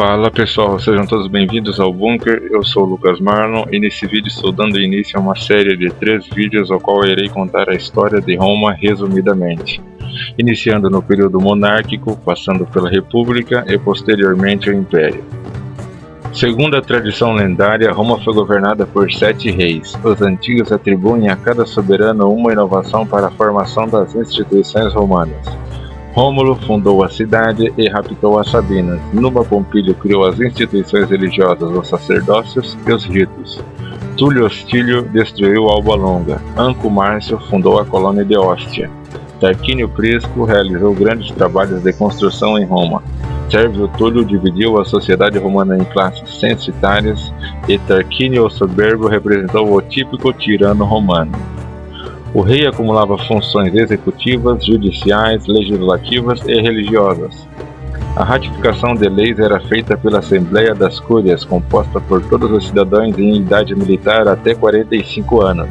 Fala pessoal, sejam todos bem-vindos ao Bunker. Eu sou o Lucas Marlon e nesse vídeo estou dando início a uma série de 3 vídeos ao qual eu irei contar a história de Roma resumidamente, iniciando no período monárquico, passando pela República e posteriormente o Império. Segundo a tradição lendária, Roma foi governada por 7 reis. Os antigos atribuem a cada soberano uma inovação para a formação das instituições romanas. Rômulo fundou a cidade e raptou as Sabinas. Numa Pompílio criou as instituições religiosas, os sacerdócios e os ritos. Túlio Hostílio destruiu Alba Longa. Anco Márcio fundou a colônia de Ostia. Tarquínio Prisco realizou grandes trabalhos de construção em Roma. Sérvio Túlio dividiu a sociedade romana em classes censitárias e Tarquínio o Soberbo representou o típico tirano romano. O rei acumulava funções executivas, judiciais, legislativas e religiosas. A ratificação de leis era feita pela Assembleia das Cúrias, composta por todos os cidadãos em idade militar até 45 anos.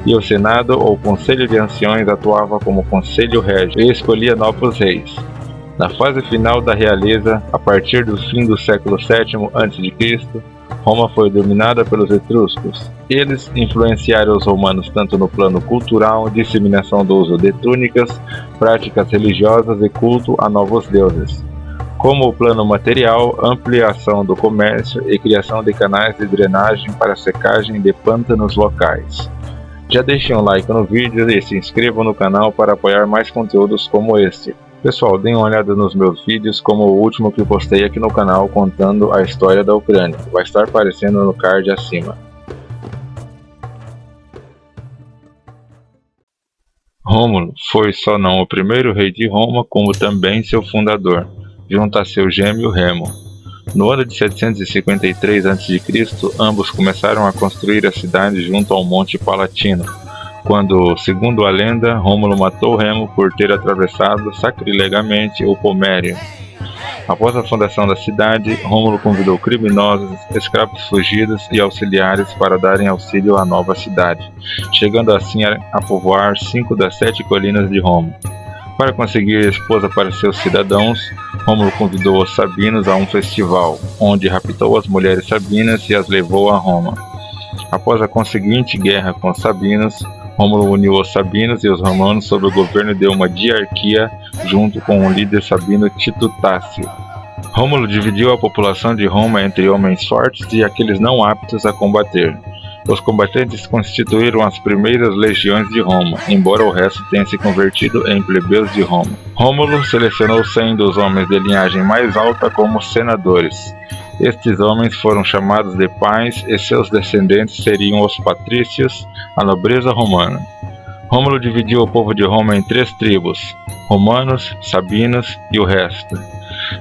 E o Senado ou Conselho de Anciões atuava como Conselho Régio e escolhia novos reis. Na fase final da realeza, a partir do fim do século VII a.C., Roma foi dominada pelos etruscos. Eles influenciaram os romanos tanto no plano cultural, disseminação do uso de túnicas, práticas religiosas e culto a novos deuses, como o plano material, ampliação do comércio e criação de canais de drenagem para secagem de pântanos locais. Já deixem um like no vídeo e se inscrevam no canal para apoiar mais conteúdos como este. Pessoal, deem uma olhada nos meus vídeos, como o último que postei aqui no canal contando a história da Ucrânia. Vai estar aparecendo no card acima. Rômulo foi só não o primeiro rei de Roma, como também seu fundador, junto a seu gêmeo Remo. No ano de 753 a.C., ambos começaram a construir a cidade junto ao Monte Palatino, quando, segundo a lenda, Rômulo matou Remo por ter atravessado sacrilegamente o Pomério. Após a fundação da cidade, Rômulo convidou criminosos, escravos fugidos e auxiliares para darem auxílio à nova cidade, chegando assim a povoar 5 das 7 colinas de Roma. Para conseguir esposa para seus cidadãos, Rômulo convidou os sabinos a um festival, onde raptou as mulheres sabinas e as levou a Roma. Após a conseguinte guerra com os sabinos, Rômulo uniu os sabinos e os romanos sob o governo de uma diarquia junto com o líder sabino Tito Tácio. Rômulo dividiu a população de Roma entre homens fortes e aqueles não aptos a combater. Os combatentes constituíram as primeiras legiões de Roma, embora o resto tenha se convertido em plebeus de Roma. Rômulo selecionou 100 dos homens de linhagem mais alta como senadores. Estes homens foram chamados de pais e seus descendentes seriam os patrícios, a nobreza romana. Rômulo dividiu o povo de Roma em 3 tribos, romanos, sabinos e o resto.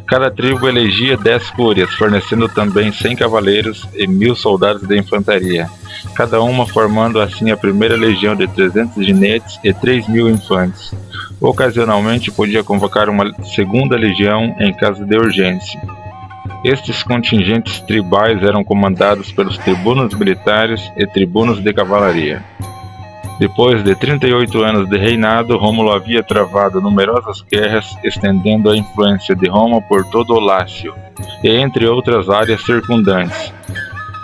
Cada tribo elegia 10 cúrias, fornecendo também 100 cavaleiros e 1000 soldados de infantaria, cada uma formando assim a primeira legião de 300 jinetes e 3000 infantes. Ocasionalmente podia convocar uma segunda legião em caso de urgência. Estes contingentes tribais eram comandados pelos tribunos militares e tribunos de cavalaria. Depois de 38 anos de reinado, Rômulo havia travado numerosas guerras, estendendo a influência de Roma por todo o Lácio, e entre outras áreas circundantes.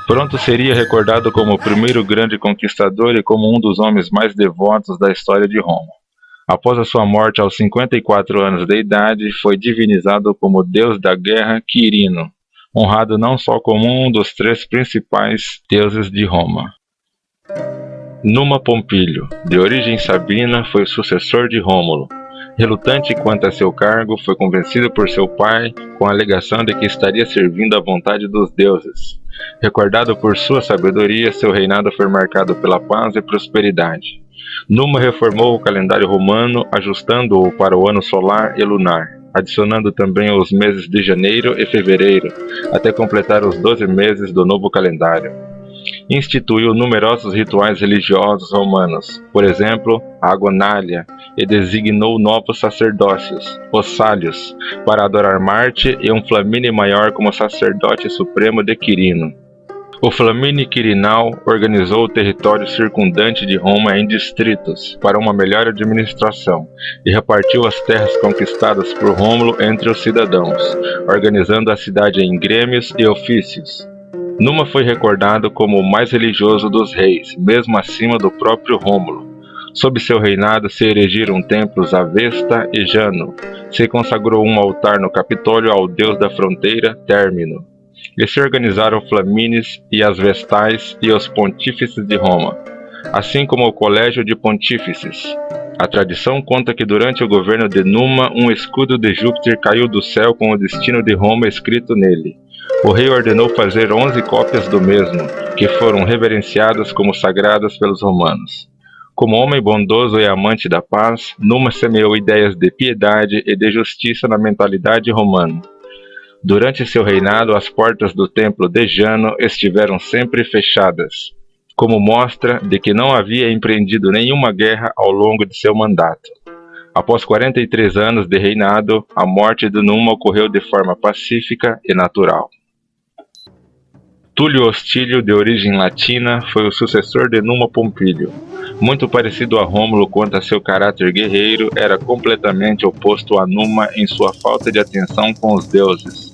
Pronto seria recordado como o primeiro grande conquistador e como um dos homens mais devotos da história de Roma. Após a sua morte aos 54 anos de idade, foi divinizado como deus da guerra Quirino, honrado não só como um dos 3 principais deuses de Roma. Numa Pompílio, de origem sabina, foi o sucessor de Rômulo. Relutante quanto a seu cargo, foi convencido por seu pai com a alegação de que estaria servindo à vontade dos deuses. Recordado por sua sabedoria, seu reinado foi marcado pela paz e prosperidade. Numa reformou o calendário romano, ajustando-o para o ano solar e lunar, adicionando também os meses de janeiro e fevereiro, até completar os 12 meses do novo calendário. Instituiu numerosos rituais religiosos romanos, por exemplo, a Agonália, e designou novos sacerdócios, os Sálios, para adorar Marte e um Flamínio Maior como sacerdote supremo de Quirino. O Flamínio Quirinal organizou o território circundante de Roma em distritos para uma melhor administração e repartiu as terras conquistadas por Rômulo entre os cidadãos, organizando a cidade em grêmios e ofícios. Numa foi recordado como o mais religioso dos reis, mesmo acima do próprio Rômulo. Sob seu reinado se erigiram templos a Vesta e Jano, se consagrou um altar no Capitólio ao deus da fronteira, Término. E se organizaram Flamínios e as Vestais e os pontífices de Roma, assim como o Colégio de Pontífices. A tradição conta que durante o governo de Numa, um escudo de Júpiter caiu do céu com o destino de Roma escrito nele. O rei ordenou fazer 11 cópias do mesmo, que foram reverenciadas como sagradas pelos romanos. Como homem bondoso e amante da paz, Numa semeou ideias de piedade e de justiça na mentalidade romana. Durante seu reinado, as portas do templo de Jano estiveram sempre fechadas, como mostra de que não havia empreendido nenhuma guerra ao longo de seu mandato. Após 43 anos de reinado, a morte de Numa ocorreu de forma pacífica e natural. Túlio Hostílio, de origem latina, foi o sucessor de Numa Pompílio. Muito parecido a Rômulo quanto a seu caráter guerreiro, era completamente oposto a Numa em sua falta de atenção com os deuses.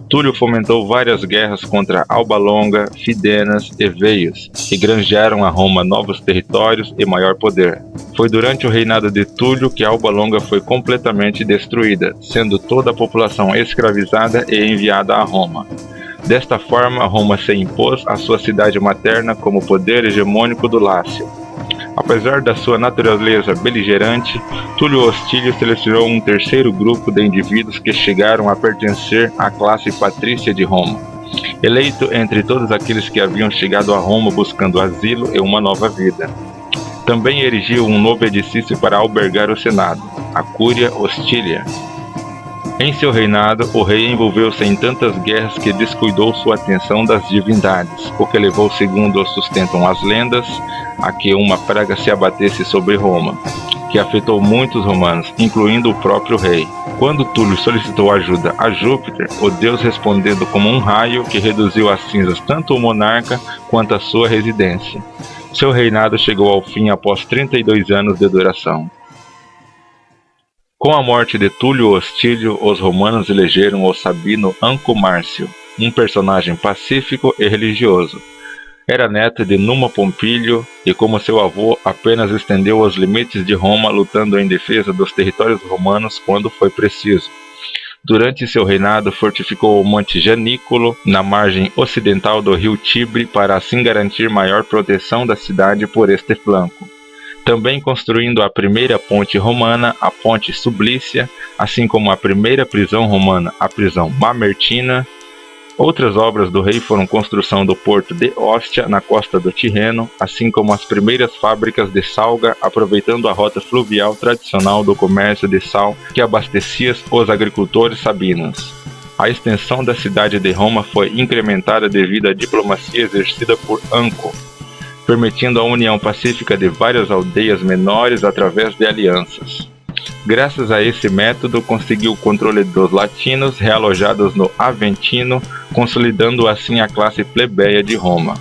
Túlio fomentou várias guerras contra Alba Longa, Fidenas e Veios, que granjearam a Roma novos territórios e maior poder. Foi durante o reinado de Túlio que Alba Longa foi completamente destruída, sendo toda a população escravizada e enviada a Roma. Desta forma, Roma se impôs à sua cidade materna como poder hegemônico do Lácio. Apesar da sua natureza beligerante, Túlio Hostílio selecionou um terceiro grupo de indivíduos que chegaram a pertencer à classe patrícia de Roma, eleito entre todos aqueles que haviam chegado a Roma buscando asilo e uma nova vida. Também erigiu um novo edifício para albergar o Senado, a Cúria Hostilia. Em seu reinado, o rei envolveu-se em tantas guerras que descuidou sua atenção das divindades, o que levou, segundo sustentam as lendas, a que uma praga se abatesse sobre Roma, que afetou muitos romanos, incluindo o próprio rei. Quando Túlio solicitou ajuda a Júpiter, o deus respondendo como um raio que reduziu às cinzas tanto o monarca quanto a sua residência. Seu reinado chegou ao fim após 32 anos de duração. Com a morte de Túlio Hostílio, os romanos elegeram o sabino Anco Márcio, um personagem pacífico e religioso. Era neto de Numa Pompílio e, como seu avô, apenas estendeu os limites de Roma, lutando em defesa dos territórios romanos quando foi preciso. Durante seu reinado, fortificou o Monte Janículo, na margem ocidental do rio Tibre, para assim garantir maior proteção da cidade por este flanco. Também construindo a primeira ponte romana, a Ponte Sublícia, assim como a primeira prisão romana, a prisão Mamertina. Outras obras do rei foram construção do porto de Ostia, na costa do Tirreno, assim como as primeiras fábricas de salga, aproveitando a rota fluvial tradicional do comércio de sal que abastecia os agricultores sabinos. A extensão da cidade de Roma foi incrementada devido à diplomacia exercida por Anco, permitindo a união pacífica de várias aldeias menores através de alianças. Graças a esse método, conseguiu o controle dos latinos realojados no Aventino, consolidando assim a classe plebeia de Roma.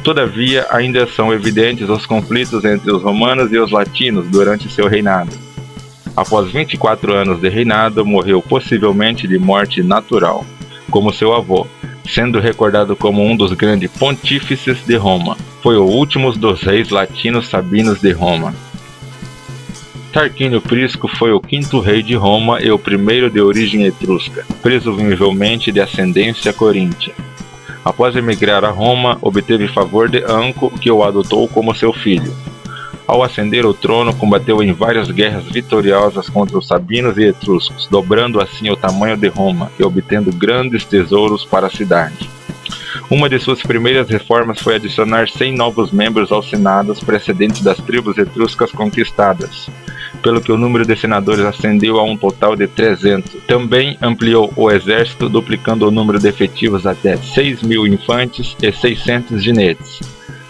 Todavia, ainda são evidentes os conflitos entre os romanos e os latinos durante seu reinado. Após 24 anos de reinado, morreu possivelmente de morte natural, como seu avô, sendo recordado como um dos grandes pontífices de Roma. Foi o último dos reis latinos sabinos de Roma. Tarquínio Prisco foi o quinto rei de Roma e o primeiro de origem etrusca, presumivelmente de ascendência coríntia. Após emigrar a Roma, obteve favor de Anco, que o adotou como seu filho. Ao ascender ao trono, combateu em várias guerras vitoriosas contra os sabinos e etruscos, dobrando assim o tamanho de Roma e obtendo grandes tesouros para a cidade. Uma de suas primeiras reformas foi adicionar 100 novos membros aos senados precedentes das tribos etruscas conquistadas, pelo que o número de senadores ascendeu a um total de 300. Também ampliou o exército, duplicando o número de efetivos até 6.000 infantes e 600 jinetes.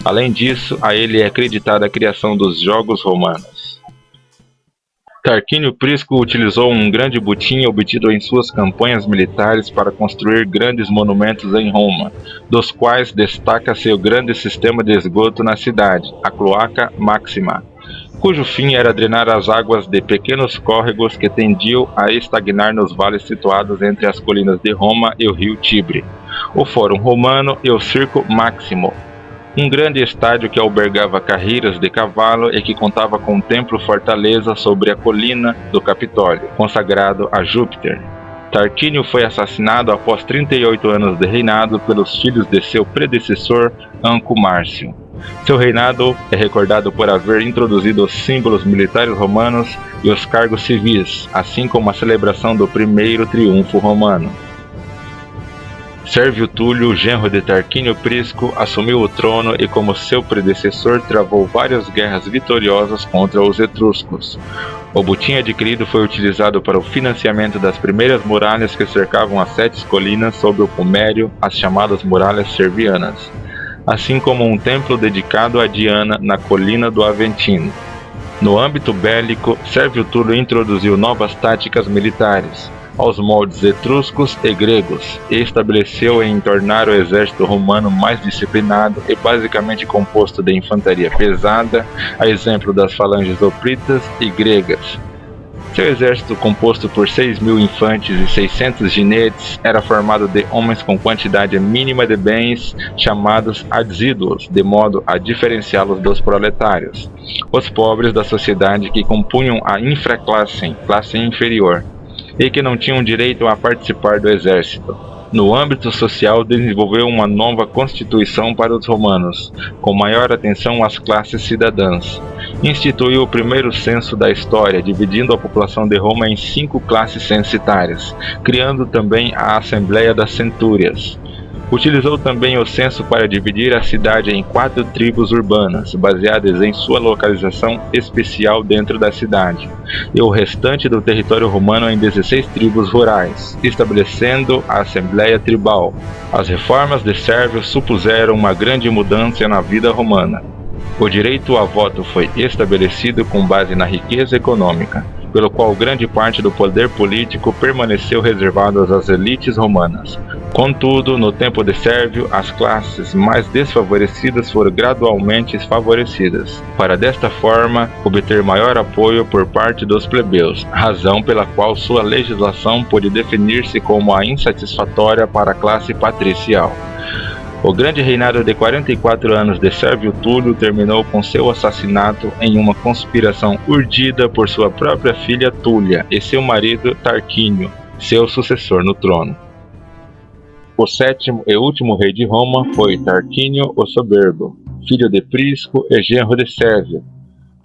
Além disso, a ele é acreditada a criação dos Jogos Romanos. Tarquínio Prisco utilizou um grande butim obtido em suas campanhas militares para construir grandes monumentos em Roma, dos quais destaca-se o grande sistema de esgoto na cidade, a Cloaca Maxima, cujo fim era drenar as águas de pequenos córregos que tendiam a estagnar nos vales situados entre as colinas de Roma e o rio Tibre, o Fórum Romano e o Circo Máximo, um grande estádio que albergava carreiras de cavalo e que contava com um templo-fortaleza sobre a colina do Capitólio, consagrado a Júpiter. Tarquínio foi assassinado após 38 anos de reinado pelos filhos de seu predecessor Anco Márcio. Seu reinado é recordado por haver introduzido os símbolos militares romanos e os cargos civis, assim como a celebração do primeiro triunfo romano. Sérvio Túlio, genro de Tarquínio Prisco, assumiu o trono e, como seu predecessor, travou várias guerras vitoriosas contra os etruscos. O butim adquirido foi utilizado para o financiamento das primeiras muralhas que cercavam as 7 colinas sob o Pomério, as chamadas muralhas servianas, assim como um templo dedicado a Diana na colina do Aventino. No âmbito bélico, Sérvio Túlio introduziu novas táticas militares, aos moldes etruscos e gregos, e estabeleceu em tornar o exército romano mais disciplinado e basicamente composto de infantaria pesada, a exemplo das falanges hoplitas e gregas. Seu exército, composto por 6.000 infantes e 600 ginetes, era formado de homens com quantidade mínima de bens, chamados adзíduos, de modo a diferenciá-los dos proletários, os pobres da sociedade que compunham a infraclasse, classe inferior, e que não tinham direito a participar do exército. No âmbito social, desenvolveu uma nova constituição para os romanos, com maior atenção às classes cidadãs. Instituiu o primeiro censo da história, dividindo a população de Roma em 5 classes censitárias, criando também a Assembleia das Centúrias. Utilizou também o censo para dividir a cidade em 4 tribos urbanas, baseadas em sua localização especial dentro da cidade, e o restante do território romano em 16 tribos rurais, estabelecendo a Assembleia Tribal. As reformas de Sérvio supuseram uma grande mudança na vida romana. O direito a voto foi estabelecido com base na riqueza econômica, pelo qual grande parte do poder político permaneceu reservado às elites romanas. Contudo, no tempo de Sérvio, as classes mais desfavorecidas foram gradualmente favorecidas, para desta forma obter maior apoio por parte dos plebeus, razão pela qual sua legislação pôde definir-se como a insatisfatória para a classe patricial. O grande reinado de 44 anos de Sérvio Túlio terminou com seu assassinato em uma conspiração urdida por sua própria filha Túlia e seu marido Tarquínio, seu sucessor no trono. O 7º e último rei de Roma foi Tarquínio o Soberbo, filho de Prisco e genro de Sérvio.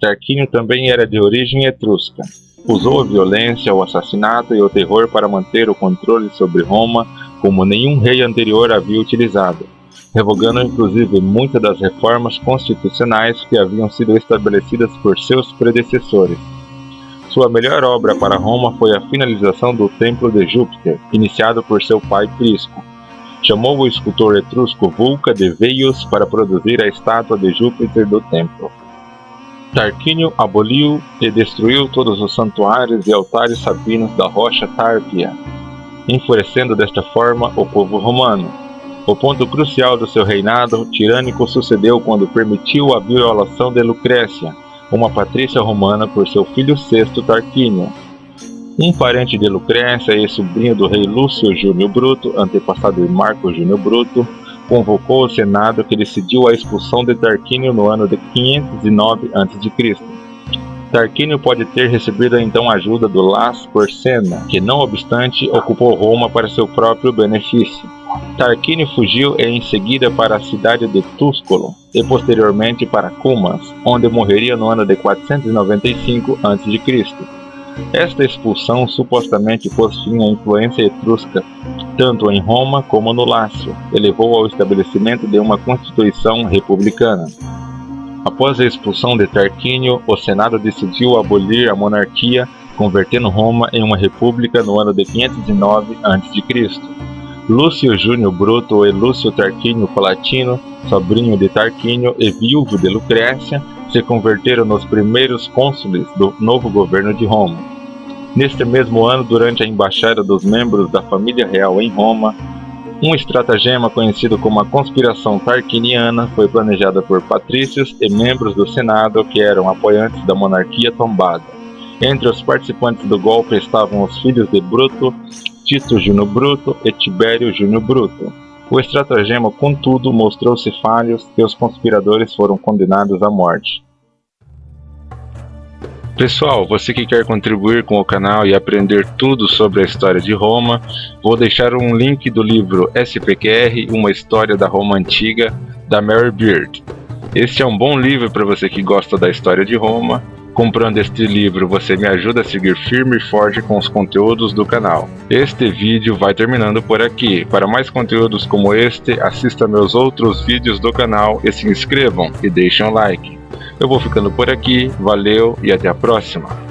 Tarquínio também era de origem etrusca. Usou a violência, o assassinato e o terror para manter o controle sobre Roma como nenhum rei anterior havia utilizado, revogando inclusive muitas das reformas constitucionais que haviam sido estabelecidas por seus predecessores. Sua melhor obra para Roma foi a finalização do Templo de Júpiter, iniciado por seu pai Prisco. Chamou o escultor etrusco Vulca de Veios para produzir a estátua de Júpiter do templo. Tarquínio aboliu e destruiu todos os santuários e altares sabinos da rocha Tárpia, enfurecendo desta forma o povo romano. O ponto crucial do seu reinado tirânico sucedeu quando permitiu a violação de Lucrécia, uma patrícia romana, por seu filho sexto Tarquínio. Um parente de Lucrécia e sobrinho do rei Lúcio Júnior Bruto, antepassado de Marco Júnior Bruto, convocou o Senado, que decidiu a expulsão de Tarquínio no ano de 509 a.C. Tarquínio pode ter recebido então a ajuda do Las Porsena, que não obstante ocupou Roma para seu próprio benefício. Tarquínio fugiu em seguida para a cidade de Túsculo e posteriormente para Cumas, onde morreria no ano de 495 a.C. Esta expulsão supostamente pôs fim à influência etrusca, tanto em Roma como no Lácio, e levou ao estabelecimento de uma constituição republicana. Após a expulsão de Tarquínio, o Senado decidiu abolir a monarquia, convertendo Roma em uma república no ano de 509 a.C. Lúcio Júnior Bruto e Lúcio Tarquínio Palatino, sobrinho de Tarquínio e viúvo de Lucrécia, se converteram nos primeiros cônsules do novo governo de Roma. Neste mesmo ano, durante a embaixada dos membros da família real em Roma, um estratagema conhecido como a Conspiração Tarquiniana foi planejada por patrícios e membros do Senado que eram apoiantes da monarquia tombada. Entre os participantes do golpe estavam os filhos de Bruto, Tito Júnior Bruto e Tibério Júnior Bruto. O estratagema, contudo, mostrou-se falho e os conspiradores foram condenados à morte. Pessoal, você que quer contribuir com o canal e aprender tudo sobre a história de Roma, vou deixar um link do livro SPQR, Uma História da Roma Antiga, da Mary Beard. Este é um bom livro para você que gosta da história de Roma. Comprando este livro, você me ajuda a seguir firme e forte com os conteúdos do canal. Este vídeo vai terminando por aqui. Para mais conteúdos como este, assista meus outros vídeos do canal e se inscrevam e deixem um like. Eu vou ficando por aqui, valeu e até a próxima!